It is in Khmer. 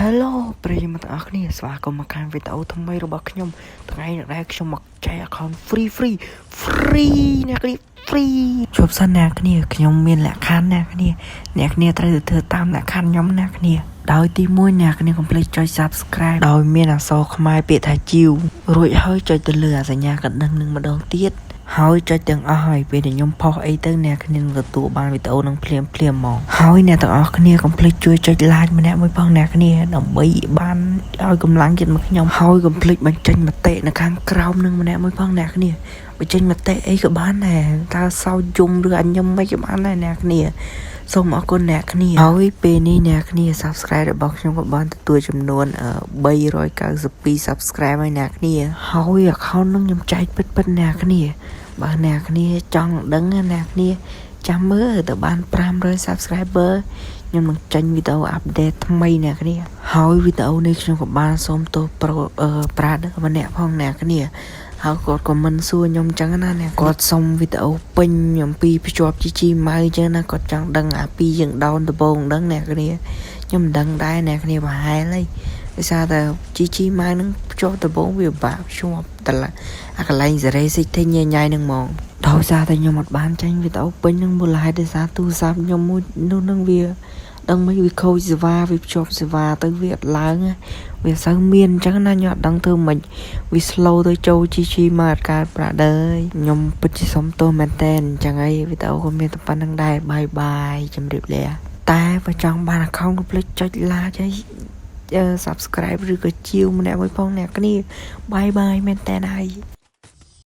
Hello ប្រិយមិត្តទាំងអស់គ្នាស្វាគមន៍មកកាន់វីដេអូថ្មីរបស់ខ្ញុំថ្ងៃនេះដែរខ្ញុំមកចែក account free អ្នកគ្នា free ជួបសិនអ្នកគ្នាខ្ញុំមានលក្ខខណ្ឌអ្នកគ្នាត្រូវធ្វើតាមលក្ខខណ្ឌខ្ញុំអ្នកគ្នាដោយទី1អ្នកគ្នាកុំភ្លេចចុច Subscribe ដោយមានអក្សរខ្មែរពាក្យថាជីវរួចហើយចុចទៅលើសញ្ញាកណ្ដឹងនឹងម្ដងទៀតហើយចុចទាំងអស់ហើយពេលដែលខ្ញុំផុសអីទៅអ្នកគ្នានឹងទទួលបានវីដេអូនឹងភ្លាមហ្មងហើយអ្នកទាំងអស់គ្នាកុំភ្លេចជួយចុច like ម្នាក់មួយផងអ្នកគ្នាដើម្បីបានឲ្យកម្លាំងចិត្តមកខ្ញុំហើយកុំភ្លេចបញ្ចេញមតិនៅខាងក្រោមនឹងម្នាក់មួយផងអ្នកគ្នាបញ្ចេញមតិអីក៏បានដែរតើសោយយំឬអញញឹមមិនក៏បានដែរអ្នកគ្នាសូមអរគុណអ្នកគ្នាហើយពេលនេះអ្នកគ្នា Subscribe របស់ខ្ញុំក៏បានទទួលចំនួន392 Subscribe ហើយអ្នកគ្នាហើយ account នឹងខ្ញុំចែកពិតអ្នកគ្នាបើអ្នកគ្នាចង់ដឹងអ្នកគ្នាចាំមើលទៅបាន500 Subscriber ខ្ញុំនឹងចេញវីដេអូអាប់ដេតថ្មីអ្នកគ្នាហើយវីដេអូនេះខ្ញុំក៏បានសូមទោសប្រាដម្នាក់ផងអ្នកគ្នាហើយគាត់ក៏មិនសួរខ្ញុំចឹងណាអ្នកគាត់សុំវីដេអូពេញអំពីភ្ជាប់ជីជីម៉ៅចឹងណាគាត់ចង់ដឹងអាពីយើងដោនដំបងដឹងអ្នកគ្នាខ្ញុំមិនដឹងដែរអ្នកគ្នាប្រហែលហើយដោយសារតែជីជីម៉ៅនឹងភ្ជាប់ដំបងវាបាក់ភ្ជាប់តែអាកន្លែងសេរីសិចទេញ៉ៃនឹងហ្មងដោយសារតែខ្ញុំអត់បានចាញ់វីដេអូពេញនឹងមូលហេតុដោយសារទូរស័ព្ទខ្ញុំមួយនោះនឹងវាដឹងមិនវាខូចសេវាវាភ្ជាប់សេវាទៅវាអត់ឡើងវាសូវមានអញ្ចឹងណាខ្ញុំអត់ដឹងធ្វើមិនវា slow ទៅចូល GG មកអត់កើតប្រាក់ដែរខ្ញុំពិតជាសុំទោសមែនតើអញ្ចឹងហើយវីដេអូក៏មានតែប៉ុណ្្នឹងដែរបាយជម្រាបលាតែបើចង់បាន account កុំភ្លេចចុច like ហើយsubscribe ឬក៏ជាវម្នាក់មួយផងអ្នកគ្នាបាយមែនតើហើយ